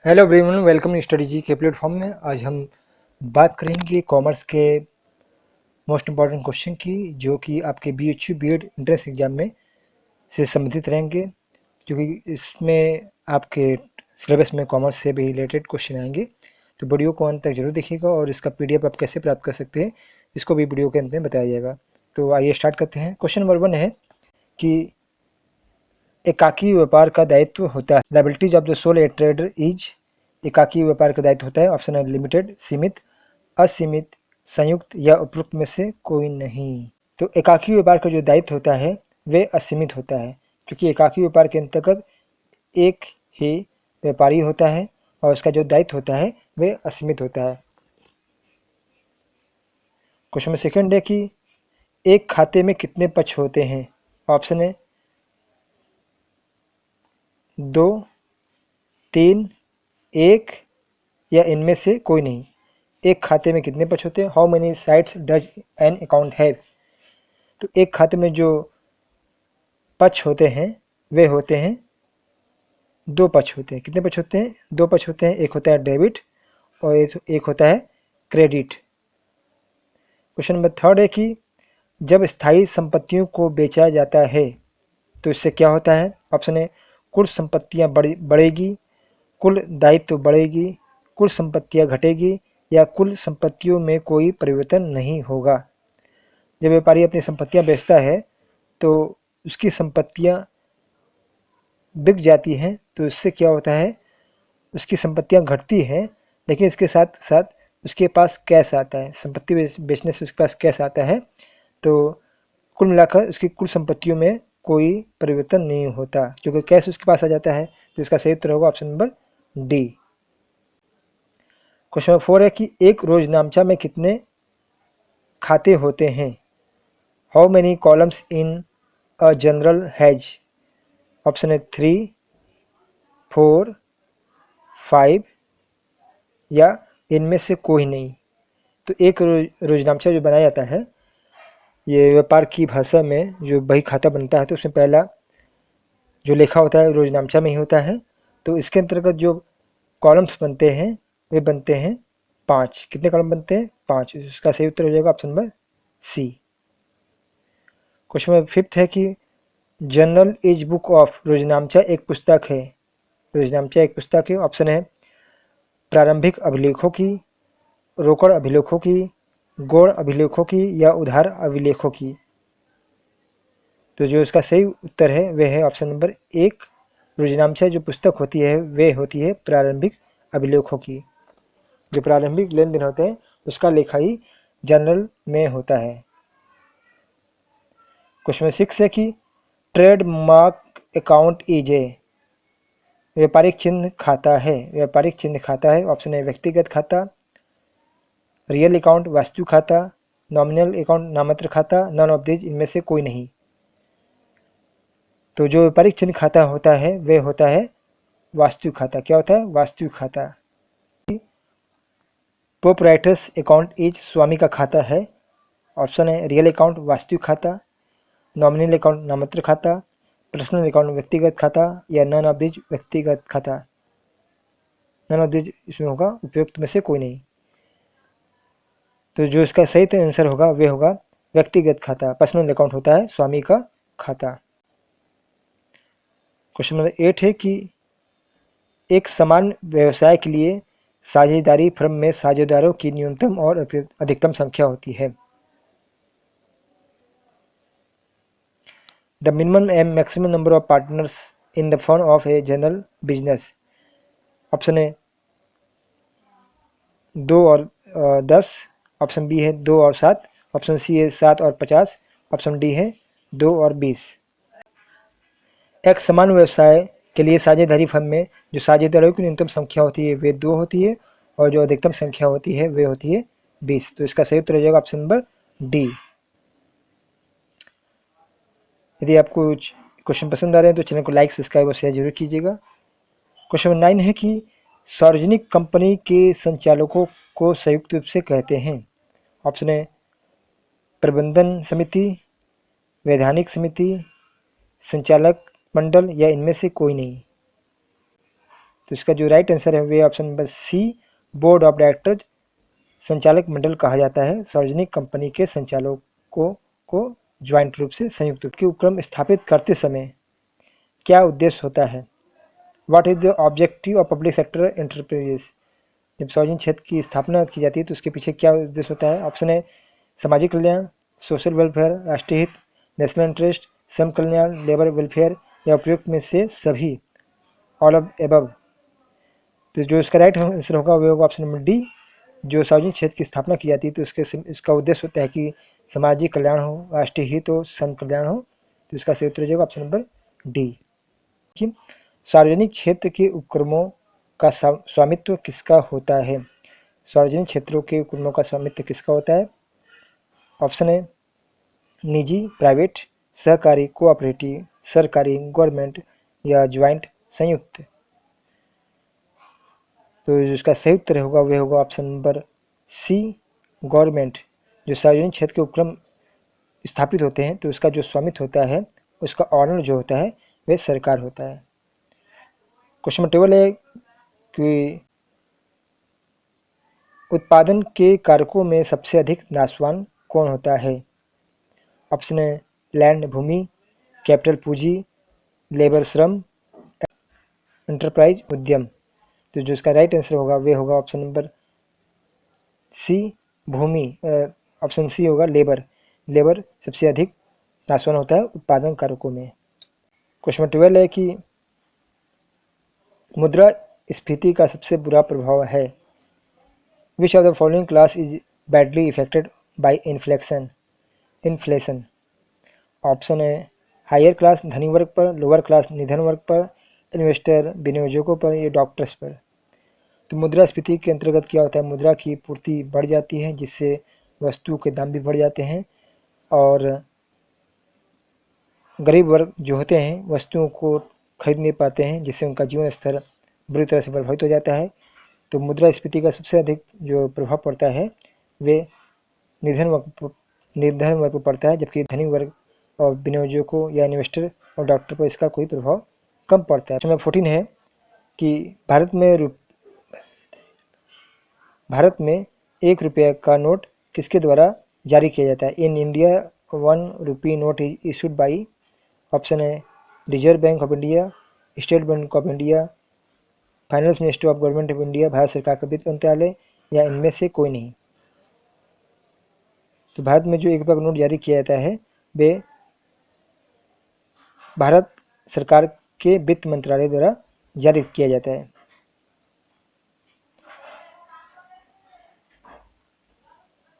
Hello everyone, welcome study जी के platform में। आज हम बात करेंगे कॉमर्स के मोस्ट इम्पॉर्टेंट क्वेश्चन की, जो कि आपके BHU बीएड एंट्रेंस एग्जाम में से संबंधित रहेंगे, क्योंकि इसमें आपके सिलेबस में कॉमर्स से भी रिलेटेड क्वेश्चन आएंगे। तो वीडियो को अंत तक जरूर देखिएगा और इसका PDF आप कैसे प्राप्त कर सकते हैं इसको भी वीडियो के अंत में बताया जाएगा। तो आइए स्टार्ट करते हैं। क्वेश्चन नंबर 1 है कि एकाकी व्यापार का दायित्व होता है। Liabilities of the soul trader is, एकाकी व्यापार का दायित्व होता है। ऑप्शन है लिमिटेड, सीमित, असीमित, संयुक्त या उपरोक्त में से कोई नहीं। तो एकाकी व्यापार का जो दायित्व होता है वे असीमित होता है, क्योंकि एकाकी व्यापार के अंतर्गत एक ही व्यापारी होता है और उसका जो दायित्व होता है वे असीमित होता है। क्वेश्चन में सेकंड है कि एक खाते में कितने पक्ष होते हैं। ऑप्शन है 2, 3, 1 या इनमें से कोई नहीं। एक खाते में कितने पक्ष होते हैं? How many sides does an account have. तो एक खाते में जो पक्ष होते हैं वे होते हैं, 2 पक्ष होते हैं। कितने पक्ष होते हैं? 2 पक्ष होते हैं। एक होता है डेबिट और एक होता है क्रेडिट। क्वेश्चन नंबर थर्ड है कि जब स्थायी संपत्तियों को बेचा जाता है तो इससे क्या होता है। ऑप्शन है कुल संपत्तियां बढ़ेगी, कुल दायित्व बढ़ेगी, कुल संपत्तियां घटेगी या कुल संपत्तियों में कोई परिवर्तन नहीं होगा। जब व्यापारी अपनी संपत्तियां बेचता है तो उसकी संपत्तियां बिक जाती हैं, तो इससे क्या होता है, उसकी संपत्तियां घटती हैं, लेकिन इसके साथ साथ उसके पास कैश आता है। संपत्ति बेचने से उसके पास कैश आता है, तो कुल मिलाकर उसकी कुल संपत्तियों में कोई परिवर्तन नहीं होता, क्योंकि कैश उसके पास आ जाता है। तो इसका सही उत्तर होगा option number D. Question number 4 है कि एक रोजनामचा में कितने खाते होते हैं। How many columns in a general has. Option है 3, 4, 5 या इनमें से कोई नहीं। तो एक रोजनामचा जो बनाया जाता है, ये व्यापार की भाषा में जो बही खाता बनता है, तो उसमें पहला जो लेखा होता है रोजनामचा में ही होता है। तो इसके अंतर्गत जो कॉलम्स बनते हैं वे बनते हैं 5। कितने कॉलम बनते हैं? 5। इसका सही उत्तर हो जाएगा option number C. Question number 5 है कि journal is book of, Roznamcha एक पुस्तक है। रोजनामचा एक पुस्तक है। ऑप्शन है प्रारंभिक अभिलेखों की, रोकड़ अभिलेखों की, गौण अभिलेखों की या उधार अभिलेखों की। तो जो इसका सही उत्तर है वह है ऑप्शन नंबर 1। रोजनामचा जो पुस्तक होती है वे होती है प्रारंभिक अभिलेखों की। जो प्रारंभिक लेन देन होते हैं उसका लेखा ही जनरल में होता है। क्वेश्चन 6 है कि ट्रेडमार्क अकाउंट इज ए, व्यापारिक चिन्ह खाता है। व्यापारिक चिन्ह खाता है। ऑप्शन है व्यक्तिगत खाता, रियल अकाउंट वास्तु खाता, नॉमिनल अकाउंट नाममात्र खाता, नन ऑफ दीज इनमें से कोई नहीं। तो जो व्यापारिक चिन्ह खाता होता है वह होता है वास्तु खाता। क्या होता है? वास्तु खाता। प्रोप्राइटर्स अकाउंट इज, स्वामी का खाता है। ऑप्शन है रियल अकाउंट वास्तु खाता, नॉमिनल अकाउंट नाममात्र खाता, पर्सनल अकाउंट व्यक्तिगत खाता या नन ऑफ दीज व्यक्तिगत खाता। नन ऑफ दीज इसमें होगा उपयुक्त में से कोई नहीं। तो जो इसका सही आंसर होगा वह होगा व्यक्तिगत खाता। पर्सनल अकाउंट होता है स्वामी का खाता। क्वेश्चन नंबर 8 है कि एक समान व्यवसाय के लिए साझेदारी फर्म में साझेदारों की न्यूनतम और अधिकतम संख्या होती है। The minimum and maximum number of partners in the firm of a general business. Option है 2 और 10। ऑप्शन बी है 2 और 7। ऑप्शन सी है 7 और 50। ऑप्शन डी है 2 और 20। एक समान व्यवसाय के लिए साझेदारी फर्म में जो साझेदारों की न्यूनतम संख्या होती है वे 2 होती है और जो अधिकतम संख्या होती है वे होती है 20। तो इसका सही उत्तर हो जाएगा ऑप्शन नंबर डी। यदि आपको क्वेश्चन पसंद आ रहे हैं तो चैनल को लाइक, सब्सक्राइब और शेयर जरूर कीजिएगा। क्वेश्चन नंबर 9 है कि सार्वजनिक कंपनी के संचालकों को संयुक्त रूप से कहते हैं। ऑप्शन है प्रबंधन समिति, वैधानिक समिति, संचालक मंडल या इनमें से कोई नहीं। तो इसका जो राइट आंसर है वे option number C, board of director, संचालक मंडल कहा जाता है सार्वजनिक कंपनी के संचालकों को ज्वाइंट रूप से संयुक्त रूप के उपक्रम स्थापित करते समय क्या उद्देश्य होता है? What is the objective of public sector enterprises? जब सार्वजनिक क्षेत्र की स्थापना की जाती है तो उसके पीछे क्या उद्देश्य होता है? ऑप्शन है सामाजिक कल्याण, सोशल वेलफेयर, राष्ट्रीय हित, नेशनल इंटरेस्ट, श्रम कल्याण, लेबर वेलफेयर या उपयुक्त में से सभी, ऑल ऑफ एबव। तो जो इसका राइट आंसर होगा वो होगा ऑप्शन नंबर डी। जो सार्वजनिक क्षेत्र की स्थापना की जाती है तो इसका उद्देश्य होता है कि सामाजिक कल्याण हो, राष्ट्रीय हित हो, श्रम कल्याण हो। तो इसका सही उत्तर हो जाएगा ऑप्शन नंबर डी। कि सार्वजनिक क्षेत्र के उपक्रमों का स्वामित्व किसका होता है? सार्वजनिक क्षेत्रों के उपक्रमों का स्वामित्व किसका होता है? ऑप्शन है निजी, प्राइवेट, सहकारी, कोऑपरेटिव, सरकारी, गवर्नमेंट या ज्वाइंट, संयुक्त। तो जिसका सही उत्तर होगा वह होगा ऑप्शन नंबर सी, गवर्नमेंट। जो सार्वजनिक क्षेत्र के उपक्रम स्थापित होते हैं तो उसका जो स्वामित्व होता है, उसका ऑनर जो होता है वह सरकार होता है। क्वेश्चन टेबल है कि उत्पादन के कारकों में सबसे अधिक नाशवान कौन होता है? ऑप्शन है लैंड भूमि, कैपिटल पूंजी, लेबर श्रम, एंटरप्राइज उद्यम। तो जो इसका राइट आंसर होगा वह होगा ऑप्शन नंबर सी, भूमि। ऑप्शन सी होगा लेबर। लेबर सबसे अधिक नाशवान होता है उत्पादन कारकों में। क्वेश्चन 12 है कि मुद्रा स्फीति का सबसे बुरा प्रभाव है। Which of the following class is badly affected by inflation? Option है हायर क्लास धनी वर्ग पर, लोअर क्लास निधन वर्ग पर, इन्वेस्टर विनियोजकों पर या डॉक्टर्स पर। तो मुद्रास्फीति के अंतर्गत क्या होता है? मुद्रा की पूर्ति बढ़ जाती है जिससे वस्तु के दाम भी बढ़ जाते हैं और गरीब वर्ग जो होते हैं वस्तुओं को खरीद नहीं पाते हैं जिससे उनका जीवन स्तर बुरी तरह से प्रभावित हो जाता है। तो मुद्रास्फीति का सबसे अधिक जो प्रभाव पड़ता है वे निर्धन वर्ग पर पड़ता है, जबकि धनी वर्ग और विनियोजकों या इन्वेस्टर और डॉक्टर पर इसका कोई प्रभाव कम पड़ता है। नंबर 14 है कि भारत में 1 रुपये का नोट किसके द्वारा जारी किया जाता है? In India 1 rupee note is issued by. Option है Reserve Bank of India, State Bank of India, finance ministry of government of India, Bharat सरकार का वित्त मंत्रालय या इनमें से कोई नहीं। तो भारत में जो 1 रुपये का नोट जारी किया जाता है वे भारत सरकार के वित्त मंत्रालय द्वारा जारी किया जाता है।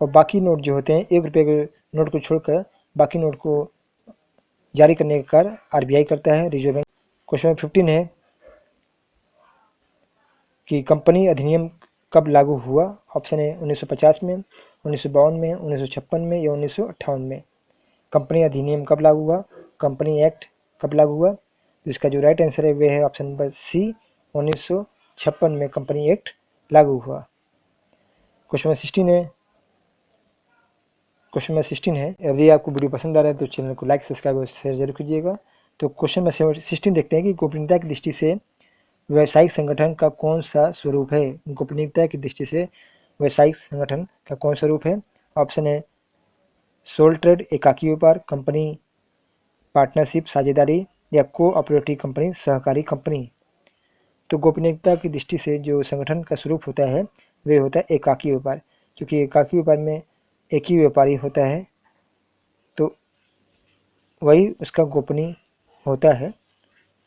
और बाकी नोट जो होते हैं 1 रुपये के नोट को छोड़कर बाकी नोट को जारी करने का कार्य आरबीआई करता है, रिजर्व बैंक। क्वेश्चन 15 है कि कंपनी अधिनियम कब लागू हुआ? ऑप्शन है 1950 में, 1952 में, 1956 में या 1958 में। कंपनी अधिनियम कब लागू हुआ? कंपनी एक्ट कब लागू हुआ? तो इसका जो राइट आंसर है वह है ऑप्शन नंबर सी, 1956 में कंपनी एक्ट लागू हुआ। क्वेश्चन नंबर 16 है। यदि आपको वीडियो पसंद आ रहा है तो चैनल को लाइक, सब्सक्राइब और शेयर जरूर कीजिएगा। तो क्वेश्चन नंबर 16 देखते हैं कि गोपनीयता की दृष्टि से व्यावसायिक संगठन का कौन सा स्वरूप है? गोपनीयता की दृष्टि से व्यावसायिक संगठन का कौन सा रूप है? ऑप्शन है सोल ट्रेड एकाकी व्यापार, कंपनी पार्टनरशिप साझेदारी या कोऑपरेटिव कंपनी सहकारी कंपनी। तो गोपनीयता की दृष्टि से जो संगठन का स्वरूप होता है वह होता है एकाकी व्यापार, क्योंकि एकाकी व्यापार में एक ही व्यापारी होता है तो वही उसका गोपनीय होता है,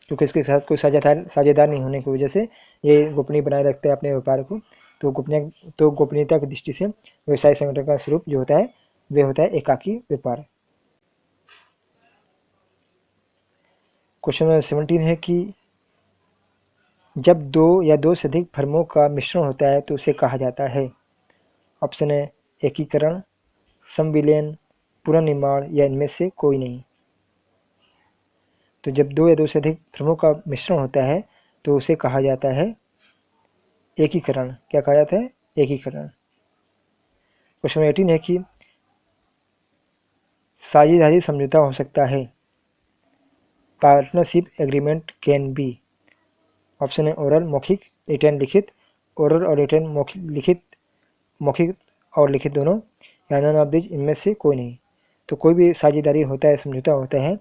क्योंकि इसके साथ कोई साझेदार नहीं होने की वजह से ये गोपनीय बनाए रखते हैं अपने व्यापार को। तो गोपनीयता की दृष्टि से व्यवसाय संगठन का स्वरूप जो होता है वह होता है एकाकी व्यापार। क्वेश्चन नंबर 17 है कि जब 2 या 2 से अधिक फर्मों का मिश्रण होता है तो उसे कहा जाता है? ऑप्शन है एकीकरण, संविलयन, पुनर्निर्माण या इनमें से कोई नहीं। तो जब 2 या 2 से अधिक फर्मों का मिश्रण होता है तो उसे कहा जाता है एकीकरण। क्या कहा जाता है? एकीकरण। क्वेश्चन 18 है कि साझेदारी समझौता हो सकता है? Partnership agreement can be. Option है ओरल मौखिक, रिटर्न लिखित, ओरल और रिटर्न मौखिक और लिखित दोनों, या नन ऑफ दिस इनमें से कोई नहीं। तो कोई भी साझेदारी होता है, समझौता होता है,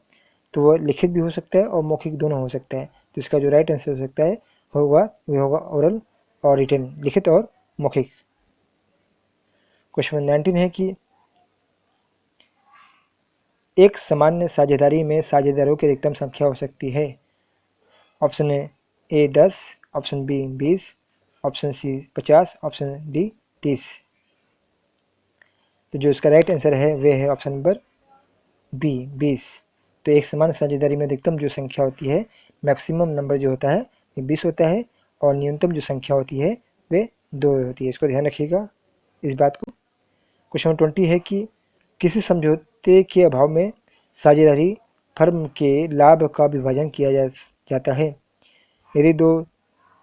तो वह लिखित भी हो सकता है और मौखिक दोनों हो सकता है। तो इसका जो राइट आंसर हो सकता है होगा वह होगा ओरल और रिटन, लिखित और मौखिक। क्वेश्चन 19 है कि एक सामान्य साझेदारी में साझेदारों की अधिकतम संख्या हो सकती है। ऑप्शन है A 10, option B 20, option C 50, option D 30। तो जो इसका राइट आंसर है वह है ऑप्शन नंबर बी 20। तो एक समान साझेदारी में अधिकतम जो संख्या होती है, मैक्सिमम नंबर जो होता है ये 20 होता है, और न्यूनतम जो संख्या होती है वे 2 होती है। इसको ध्यान रखिएगा इस बात को। क्वेश्चन 20 है कि किसी समझौते के अभाव में साझेदारी फर्म के लाभ का विभाजन किया जाता है। यदि दो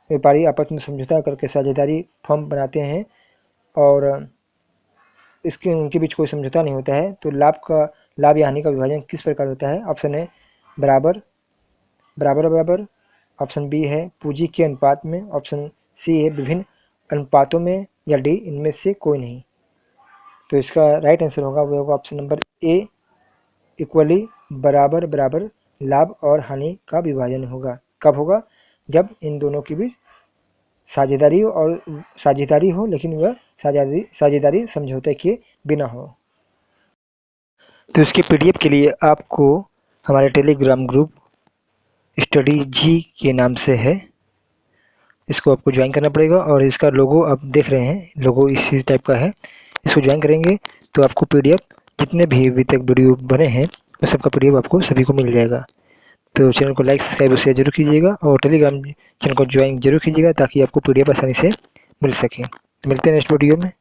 व्यापारी आपस में समझौता करके साझेदारी फर्म बनाते हैं और इसके उनके बीच कोई समझौता नहीं होता है, तो लाभ या हानि का विभाजन किस प्रकार होता है। ऑप्शन है बराबर बराबर बराबर, ऑप्शन बी है पूंजी के अनुपात में, ऑप्शन सी है विभिन्न अनुपातों में, या डी इनमें से कोई नहीं। तो इसका राइट आंसर होगा वो होगा ऑप्शन नंबर ए, इक्वली बराबर बराबर लाभ और हानि का विभाजन होगा। कब होगा? जब इन दोनों के बीच साझेदारी हो, लेकिन वह साझेदारी समझौते के बिना हो। तो इसके पीडीएफ के लिए आपको हमारे टेलीग्राम ग्रुप स्टडी जी के नाम से है, इसको आपको ज्वाइन करना पड़ेगा। और इसका लोगो आप देख रहे हैं, लोगो इसी टाइप का है। इसको ज्वाइन करेंगे तो आपको पीडीएफ जितने भी अभी तक वीडियो बने हैं उस सबका पीडीएफ आपको सभी को मिल जाएगा। तो चैनल को लाइक सब्सक्राइब और शेयर जरूर कीजिएगा, और टेलीग्राम चैनल को ज्वाइन जरूर कीजिएगा ताकि आपको पीडीएफ आसानी से मिल सके। मिलते हैं नेक्स्ट वीडियो में।